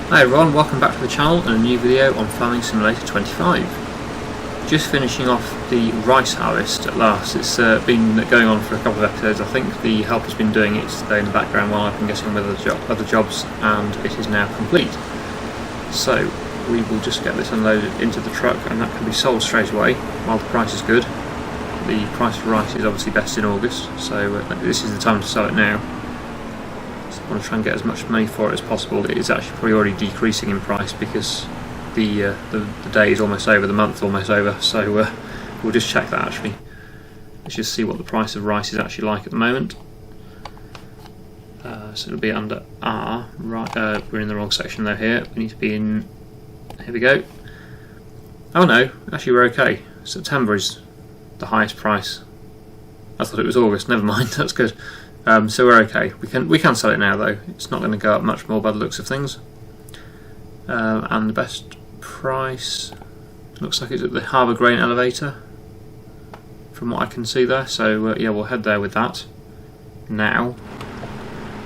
Hi everyone, welcome back to the channel and a new video on Farming Simulator 25. Just finishing off the rice harvest at last. It's been going on for a couple of episodes. I think the helper's been doing it today in the background while I've been getting on with other jobs, and it is now complete. So we will just get this unloaded into the truck and that can be sold straight away while the price is good. The price of rice is obviously best in August, so this is the time to sell it now. I want to try and get as much money for it as possible. It is actually probably already decreasing in price because the day is almost over, the month almost over, so we'll just check that actually. Let's just see what the price of rice is actually like at the moment. So it'll be under R, right, we're in the wrong section though here, we need to be in, here we go. Oh no, actually we're okay. September is the highest price. I thought it was August, never mind, that's good. So we're okay. We can sell it now though. It's not going to go up much more by the looks of things. And the best price looks like it's at the Harbour Grain Elevator, from what I can see there. So yeah, we'll head there with that now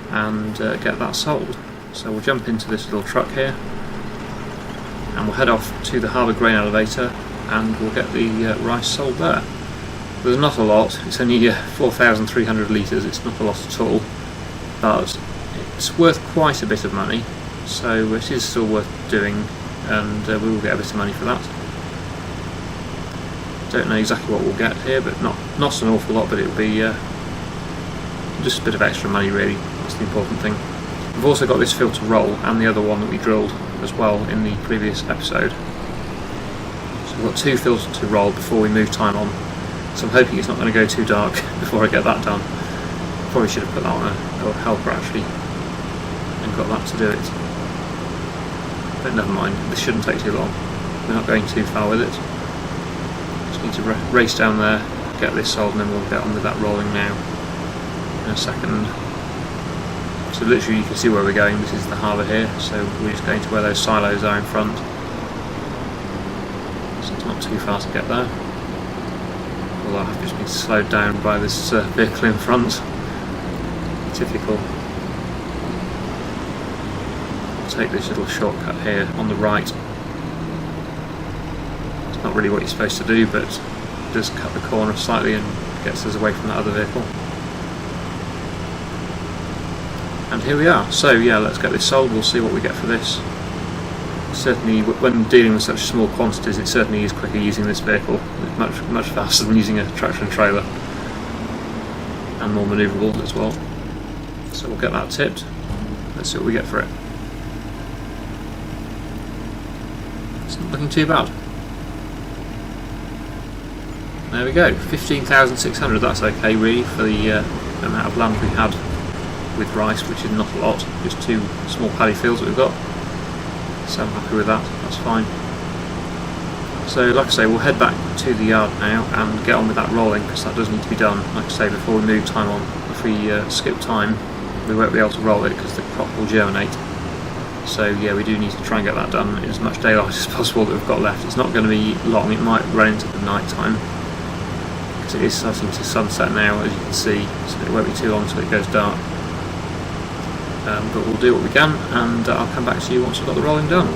and get that sold. So we'll jump into this little truck here and we'll head off to the Harbour Grain Elevator and we'll get the rice sold there. There's not a lot, it's only 4,300 litres, it's not a lot at all, but it's worth quite a bit of money, so it is still worth doing, and we will get a bit of money for that. Don't know exactly what we'll get here, but not an awful lot, but it'll be just a bit of extra money really, that's the important thing. We've also got this filter roll and the other one that we drilled as well in the previous episode. So we've got two filters to roll before we move time on. So I'm hoping it's not going to go too dark before I get that done. Probably should have put that on a helper actually and got that to do it. But never mind, this shouldn't take too long. We're not going too far with it. Just need to race down there, get this sold, and then we'll get on with that rolling now in a second. So literally you can see where we're going. This is the harbour here, so we're just going to where those silos are in front. So it's not too far to get there. Although I've just been slowed down by this vehicle in front. Typical. I'll take this little shortcut here on the right. It's not really what you're supposed to do, but it does cut the corner slightly and gets us away from that other vehicle. And here we are. So yeah, let's get this sold, we'll see what we get for this. Certainly, when dealing with such small quantities, it certainly is quicker using this vehicle. It's much faster than using a tractor and trailer, and more manoeuvrable as well. So we'll get that tipped. Let's see what we get for it. It's not looking too bad. There we go, 15,600. That's okay, really, for the amount of land we had with rice, which is not a lot. Just two small paddy fields that we've got. So I'm happy with that, that's fine. So like I say, we'll head back to the yard now and get on with that rolling, because that does need to be done, like I say, before we move time on. If we skip time, we won't be able to roll it because the crop will germinate. So yeah, we do need to try and get that done in as much daylight as possible that we've got left. It's not going to be long, it might run into the night time, because it is starting to sunset now, as you can see, so it won't be too long until it goes dark. But we'll do what we can, and I'll come back to you once I've got the rolling done.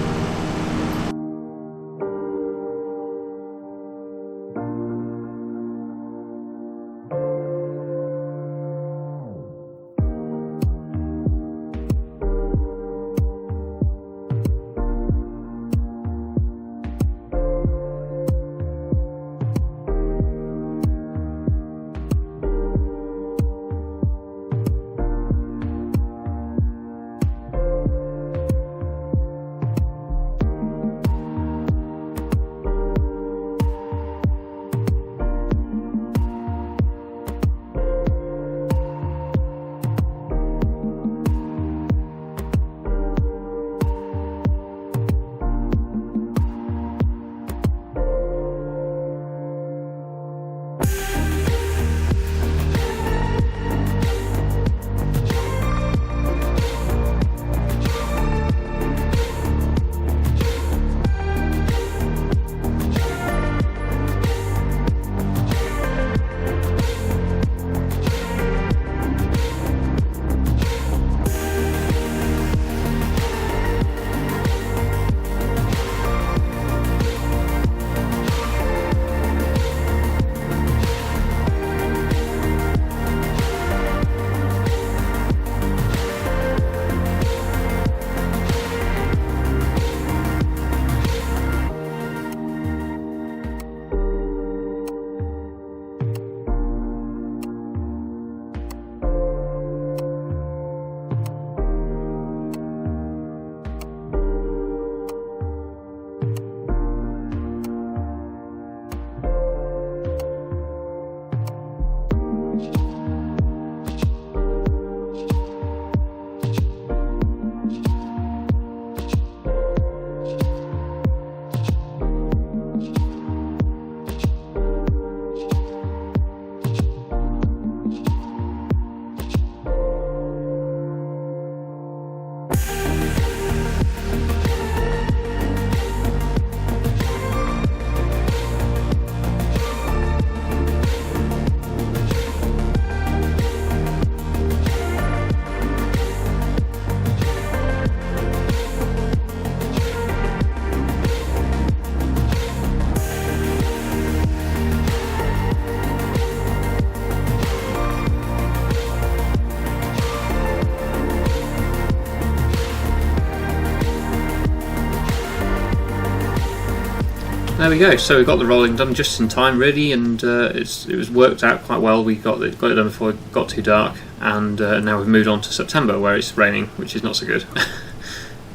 there we go. So we got the rolling done just in time, really, and it was worked out quite well. We got it done before it got too dark, and now we've moved on to September, where it's raining, which is not so good.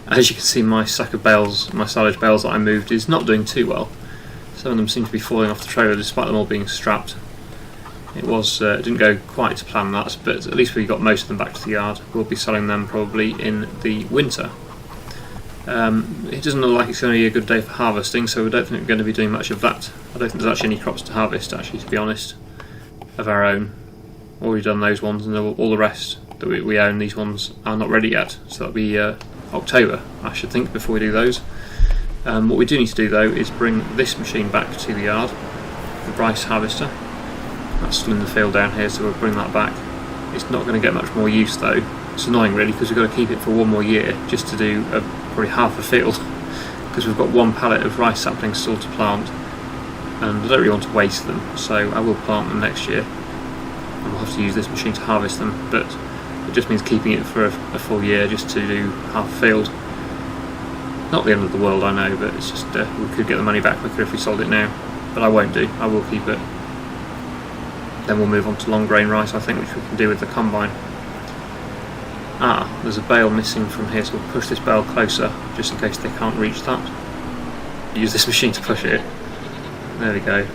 As you can see, my sack of bales, my silage bales that I moved, is not doing too well. Some of them seem to be falling off the trailer, despite them all being strapped. It didn't go quite to plan that, but at least we got most of them back to the yard. We'll be selling them probably in the winter. It doesn't look like it's going to be a good day for harvesting, so we don't think we're going to be doing much of that. I don't think there's actually any crops to harvest, actually, to be honest, of our own. Already done those ones, and all the rest that we own, these ones are not ready yet, so that'll be October, I should think, before we do those. What we do need to do, though, is bring this machine back to the yard, the rice harvester. That's still in the field down here, so we'll bring that back. It's not going to get much more use, though. It's annoying, really, because we've got to keep it for one more year just to do probably half a field, because we've got one pallet of rice saplings still to plant, and I don't really want to waste them, so I will plant them next year, and we'll have to use this machine to harvest them, but it just means keeping it for a full year just to do half a field. Not the end of the world, I know, but it's just we could get the money back quicker if we sold it now, but I won't do. I will keep it. Then we'll move on to long grain rice, I think, which we can do with the combine. There's a bale missing from here, so we'll push this bale closer, just in case they can't reach that. Use this machine to push it. There we go.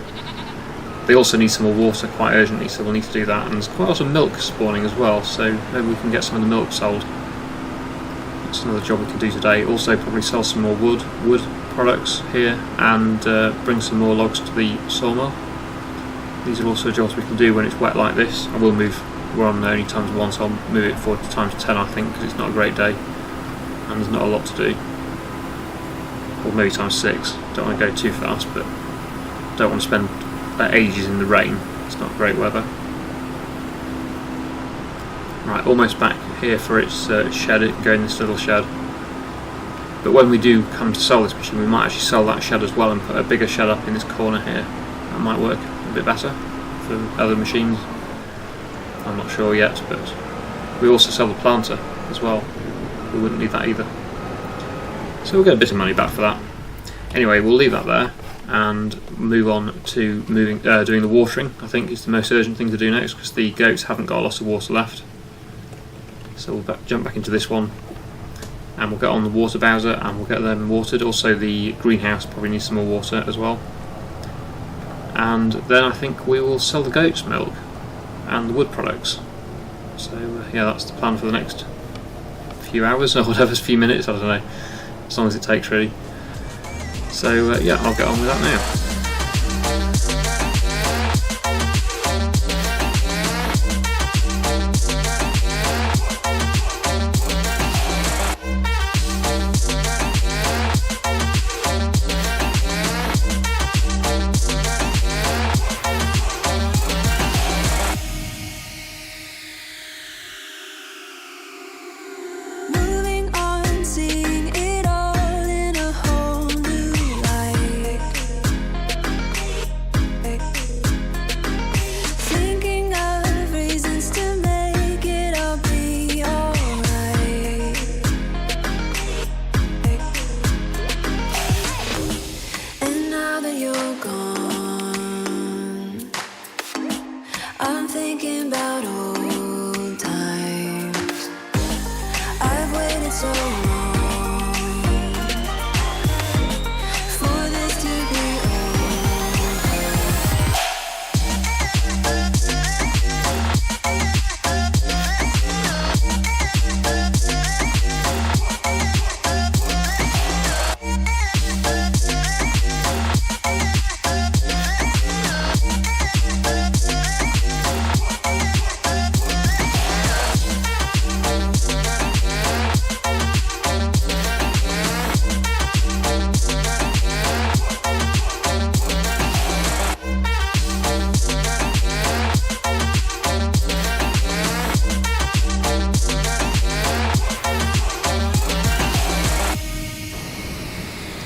They also need some more water quite urgently, so we'll need to do that. And there's quite a lot of milk spawning as well, so maybe we can get some of the milk sold. That's another job we can do today. Also probably sell some more wood products here, and bring some more logs to the sawmill. These are also jobs we can do when it's wet like this. We're on only ×1, so I'll move it forward to ×10, I think, because it's not a great day and there's not a lot to do. Or maybe ×6. Don't want to go too fast, but don't want to spend ages in the rain. It's not great weather. Right, almost back here for its shed. It can go in this little shed. But when we do come to sell this machine, we might actually sell that shed as well and put a bigger shed up in this corner here. That might work a bit better for other machines. I'm not sure yet, but we also sell the planter as well. We wouldn't need that either. So we'll get a bit of money back for that. Anyway, we'll leave that there and move on to doing the watering. I think is the most urgent thing to do next, because the goats haven't got a lot of water left. So we'll jump back into this one, and we'll get on the water bowser and we'll get them watered. Also the greenhouse probably needs some more water as well. And then I think we will sell the goat's milk and the wood products. So yeah, that's the plan for the next few hours or whatever, few minutes, I don't know, as long as it takes really. So yeah, I'll get on with that now.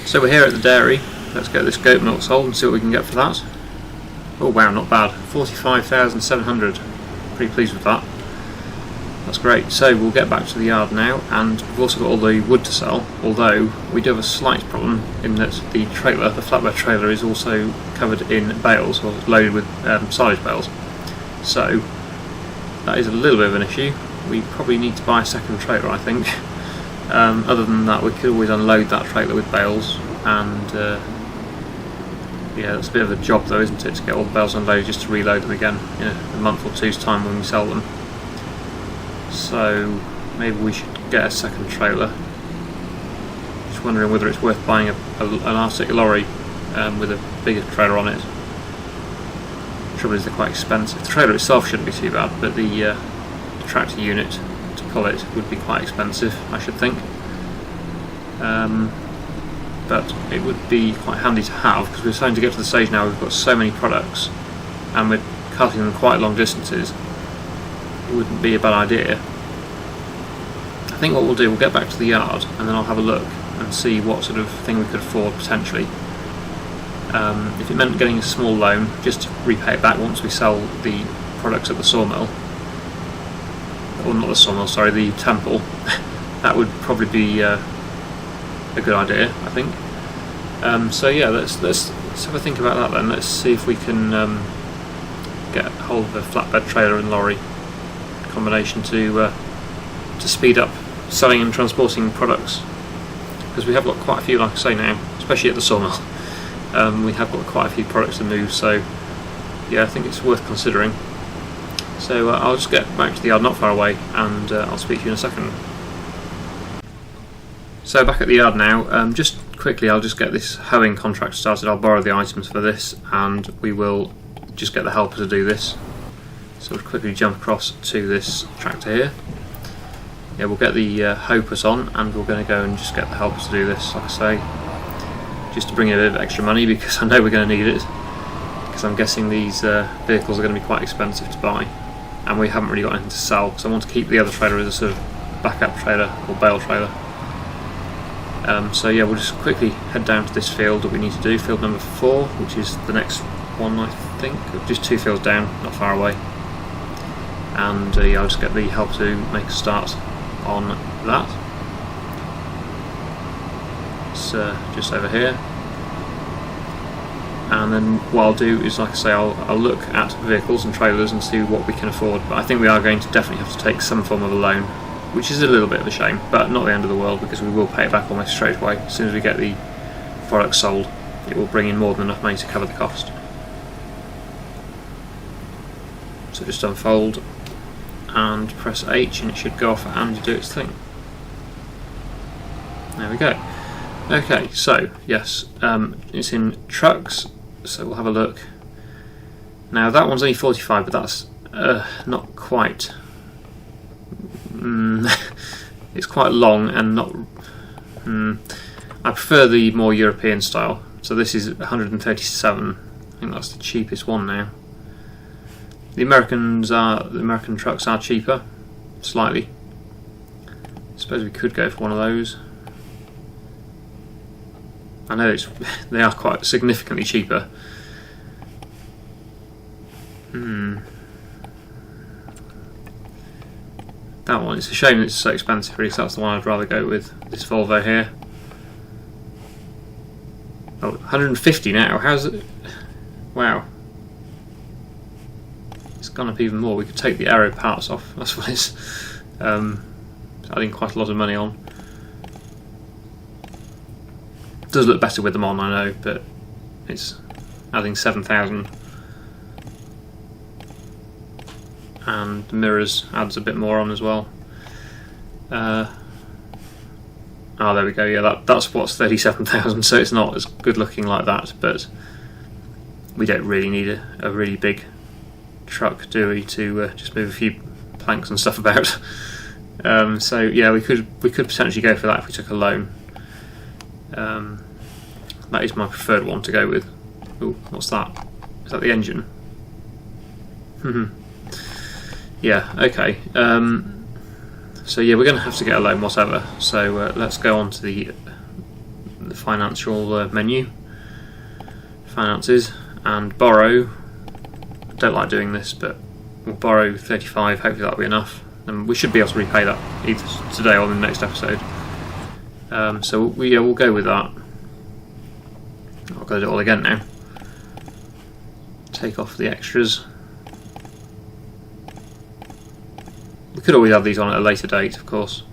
So we're here at the dairy. Let's get this goat milk sold and see what we can get for that. Oh wow, not bad. 45,700. Pretty pleased with that. That's great. So we'll get back to the yard now, and we've also got all the wood to sell, although we do have a slight problem in that the trailer, the flatbed trailer, is also covered in bales, or loaded with silage bales. So that is a little bit of an issue. We probably need to buy a second trailer, I think. Other than that, we could always unload that trailer with bales, and yeah, that's a bit of a job though, isn't it, to get all the bales unloaded just to reload them again in a month or two's time when we sell them. So maybe we should get a second trailer. Just wondering whether it's worth buying an Arctic lorry with a bigger trailer on it. The trouble is they're quite expensive. The trailer itself shouldn't be too bad, but the tractor unit to pull it would be quite expensive, I should think. But it would be quite handy to have, because we're starting to get to the stage now we've got so many products and we're cutting them quite long distances. It wouldn't be a bad idea. I think what we'll do, we'll get back to the yard and then I'll have a look and see what sort of thing we could afford potentially. If it meant getting a small loan just to repay it back once we sell the products at the sawmill, or not the sawmill, sorry, the temple, that would probably be a good idea, I think. So yeah, let's have a think about that then. Let's see if we can get hold of a flatbed trailer and lorry combination to speed up selling and transporting products, because we have got quite a few, like I say now, especially at the sawmill. We have got quite a few products to move, so yeah, I think it's worth considering. So I'll just get back to the yard, not far away, and I'll speak to you in a second. So back at the yard now. Just quickly, I'll just get this hoeing contract started. I'll borrow the items for this, and we will just get the helper to do this. So we'll quickly jump across to this tractor here. Yeah, we'll get the hoe put on, and we're going to go and just get the helper to do this, like I say, just to bring in a bit of extra money, because I know we're going to need it, because I'm guessing these vehicles are going to be quite expensive to buy, and we haven't really got anything to sell, so I want to keep the other trailer as a sort of backup trailer or bale trailer. So yeah, we'll just quickly head down to this field that we need to do, field number 4, which is the next one, I think, just 2 fields down, not far away. And yeah, I'll just get the help to make a start on that. It's just over here. And then what I'll do is, like I say, I'll look at vehicles and trailers and see what we can afford. But I think we are going to definitely have to take some form of a loan, which is a little bit of a shame, but not the end of the world, because we will pay it back almost straight away. As soon as we get the product sold, it will bring in more than enough money to cover the cost. So just unfold and press H, and it should go off and do its thing. There we go. Okay, so yes, it's in trucks, so we'll have a look. Now that one's only 45, but that's not quite. It's quite long and not. I prefer the more European style. So this is 137. I think that's the cheapest one now. The American trucks are cheaper, slightly. I suppose we could go for one of those. I know they are quite significantly cheaper. That one, it's a shame it's so expensive, really, so that's the one I'd rather go with, this Volvo here. Oh, 150 now, how's it? Wow. It's gone up even more. We could take the aero parts off, that's what it's adding quite a lot of money on. It does look better with them on, I know, but it's adding 7,000. And the mirrors adds a bit more on as well. Oh, there we go. Yeah, that's what's 37,000. So it's not as good looking like that, but we don't really need a really big truck, do we, to just move a few planks and stuff about. So yeah, we could potentially go for that if we took a loan. That is my preferred one to go with. Ooh, what's that? Is that the engine? Yeah, okay. So yeah, we're going to have to get a loan whatever. So let's go on to the financial menu, finances, and borrow. I don't like doing this, but we'll borrow 35, hopefully that'll be enough. and we should be able to repay that either today or in the next episode. So we'll go with that. I'll go do it all again now. Take off the extras. We could always have these on at a later date, of course.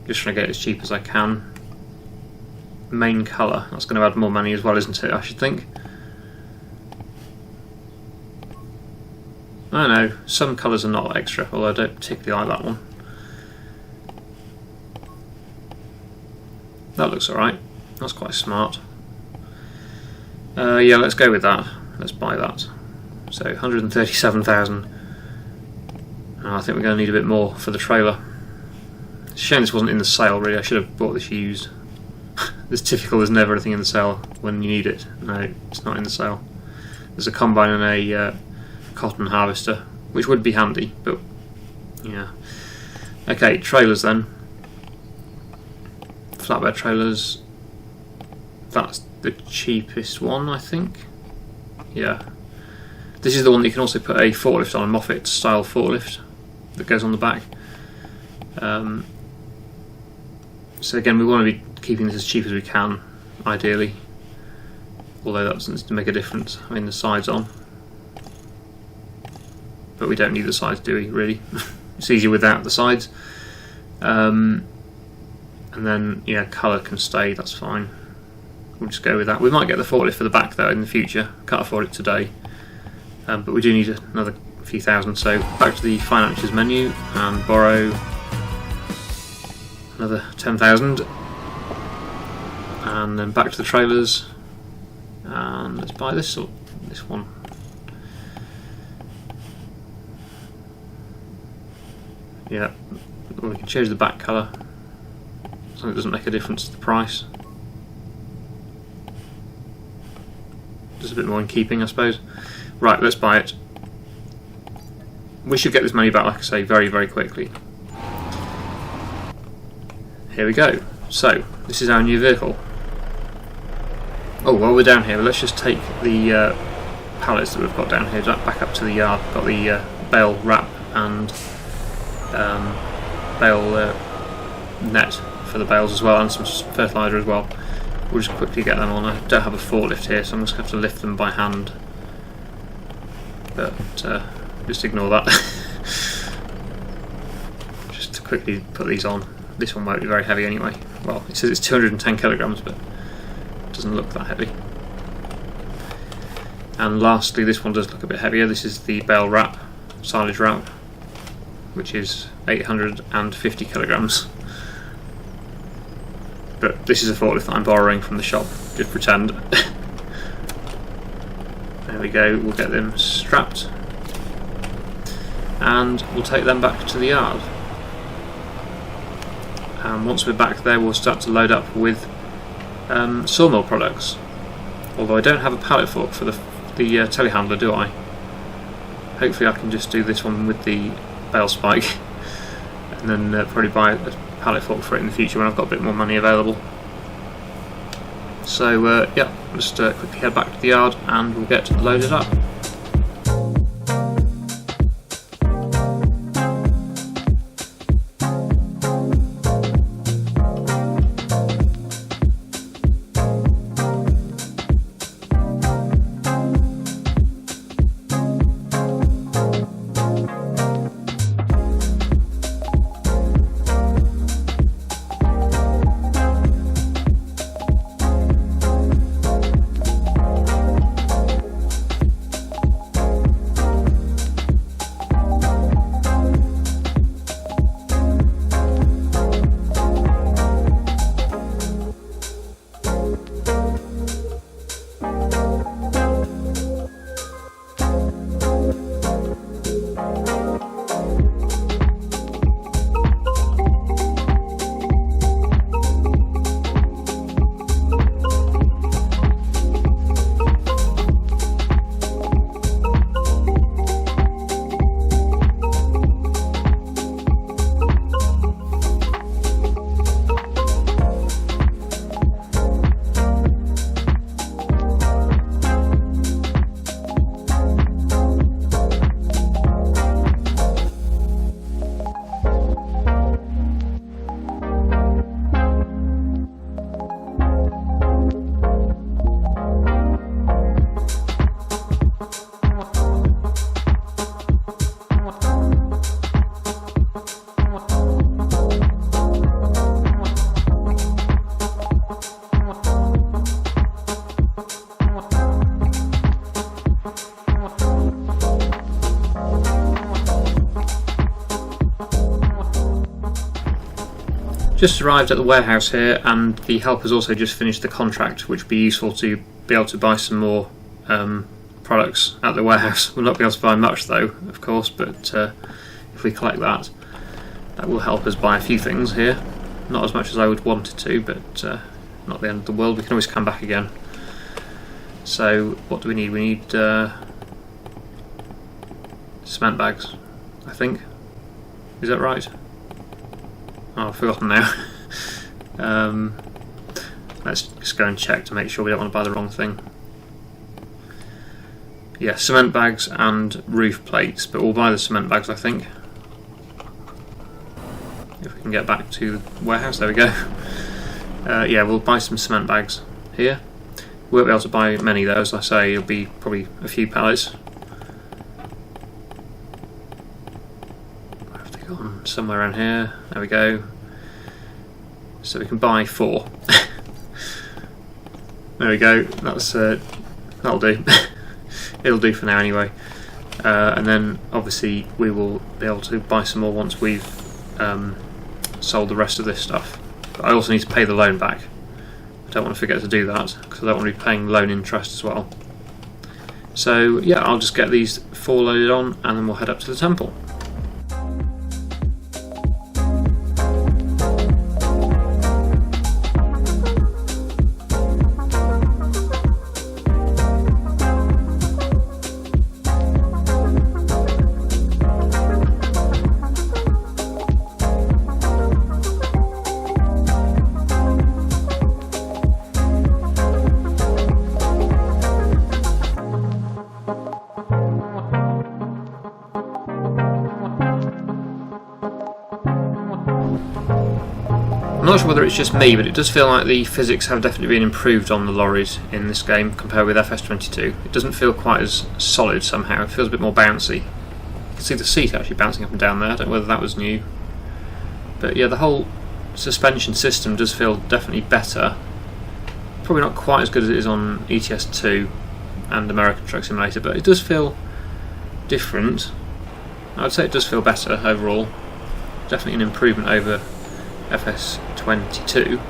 Just trying to get it as cheap as I can. Main colour, that's going to add more money as well, isn't it? I should think. I don't know, some colours are not extra, although I don't particularly like that one. That looks alright. That's quite smart. Yeah, let's go with that. Let's buy that. So 137,000. I think we're going to need a bit more for the trailer. It's a shame this wasn't in the sale, really. I should have bought this used. It's typical, there's never anything in the sale when you need it. No, it's not in the sale. There's a combine and a cotton harvester, which would be handy, but yeah. Okay, trailers then. Flatbed trailers. That's the cheapest one, I think. Yeah. This is the one that you can also put a forklift on, a Moffat style forklift that goes on the back. So again, we want to be keeping this as cheap as we can, ideally. Although that doesn't make a difference having the sides on. But we don't need the sides, do we, really? It's easier without the sides. And then, yeah, colour can stay, that's fine. We'll just go with that. We might get the forklift for the back though in the future. Can't afford it today. But we do need another few thousand. So back to the finances menu and borrow another 10,000. And then back to the trailers. And let's buy this one. Yeah, we can change the back colour. So it doesn't make a difference to the price. Just a bit more in keeping, I suppose. Right, let's buy it. We should get this money back, like I say, very, very quickly. Here we go. So, this is our new vehicle. Oh, while we're down here, let's just take the pallets that we've got down here back up to the yard. Got the bale wrap and bale net for the bales as well, and some fertiliser as well. We'll just quickly get them on. I don't have a forklift here, so I'm just going to have to lift them by hand. But just ignore that. Just to quickly put these on. This one won't be very heavy anyway. Well, it says it's 210 kilograms, but it doesn't look that heavy. And lastly, this one does look a bit heavier. This is the bale wrap, silage wrap, which is 850 kilograms. But this is a forklift that I'm borrowing from the shop, just pretend. There we go, we'll get them strapped. And we'll take them back to the yard. And once we're back there, we'll start to load up with sawmill products. Although I don't have a pallet fork for the telehandler, do I? Hopefully I can just do this one with the bale spike. And then probably buy a pallet fork for it in the future when I've got a bit more money available. So yeah, just quickly head back to the yard and we'll get loaded up. Just arrived at the warehouse here, and the helper's also just finished the contract, which would be useful to be able to buy some more products at the warehouse. We'll not be able to buy much though, of course, but if we collect that, that will help us buy a few things here. Not as much as I would want it to, but not the end of the world. We can always come back again. So what do we need? We need cement bags, I think. Is that right? Oh, I've forgotten now. Let's just go and check to make sure we don't want to buy the wrong thing. Yeah, cement bags and roof plates, but we'll buy the cement bags, I think. If we can get back to the warehouse, there we go. Yeah, we'll buy some cement bags here. We won't be able to buy many though, as I say, it'll be probably a few pallets. I have to go on somewhere around here, there we go. So we can buy 4. There we go, that'll do. It'll do for now anyway. And then obviously we will be able to buy some more once we've sold the rest of this stuff. But I also need to pay the loan back. I don't want to forget to do that because I don't want to be paying loan interest as well. So yeah, I'll just get these 4 loaded on and then we'll head up to the temple. I'm not sure whether it's just me, but it does feel like the physics have definitely been improved on the lorries in this game compared with FS22. It doesn't feel quite as solid somehow, it feels a bit more bouncy. You can see the seat actually bouncing up and down there, I don't know whether that was new. But yeah, the whole suspension system does feel definitely better. Probably not quite as good as it is on ETS2 and American Truck Simulator, but it does feel different. I would say it does feel better overall. Definitely an improvement over FS22.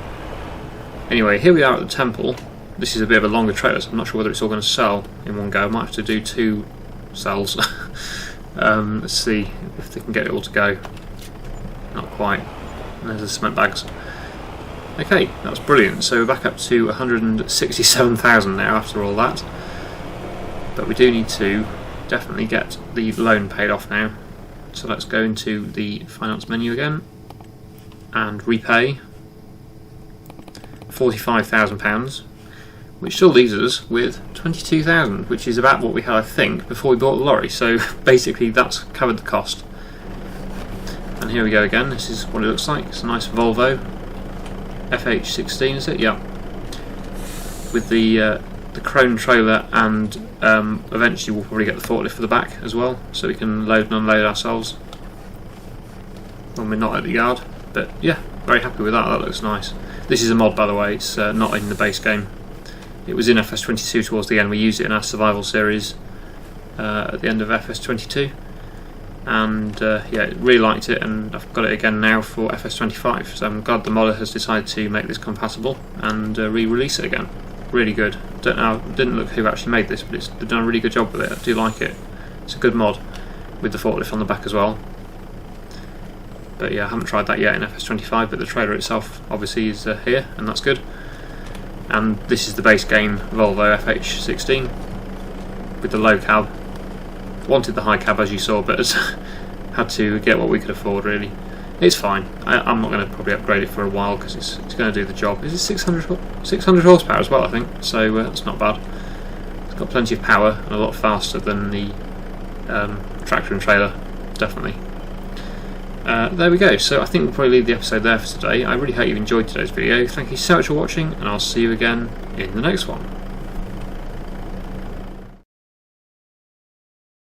Anyway, here we are at the temple. This is a bit of a longer trailer, so I'm not sure whether it's all going to sell in one go. I might have to do 2 sells. Let's see if they can get it all to go. Not quite. And there's the cement bags. Okay, that's brilliant. So we're back up to 167,000 now after all that. But we do need to definitely get the loan paid off now. So let's go into the finance menu again and repay £45,000, which still leaves us with 22,000, which is about what we had, I think, before we bought the lorry. So basically that's covered the cost. And here we go again. This is what it looks like. It's a nice Volvo FH16, is it? Yeah. With the Crone trailer, and eventually we'll probably get the forklift for the back as well, so we can load and unload ourselves when we're not at the yard. But yeah, very happy with that. That looks nice. This is a mod, by the way. It's not in the base game. It was in FS22 towards the end. We used it in our survival series at the end of FS22, and yeah, really liked it, and I've got it again now for FS25. So I'm glad the modder has decided to make this compatible and re-release it again. Really good. Don't know, didn't look who actually made this, but they've done a really good job with it. I do like it. It's a good mod with the forklift on the back as well. But yeah, I haven't tried that yet in FS25, but the trailer itself obviously is here, and that's good. And this is the base game Volvo FH16 with the low cab. Wanted the high cab, as you saw, but had to get what we could afford, really. It's fine. I'm not going to probably upgrade it for a while because it's going to do the job. Is it 600 horsepower as well, I think, so that's not bad. It's got plenty of power and a lot faster than the tractor and trailer, definitely. There we go. So I think we'll probably leave the episode there for today. I really hope you enjoyed today's video. Thank you so much for watching, and I'll see you again in the next one.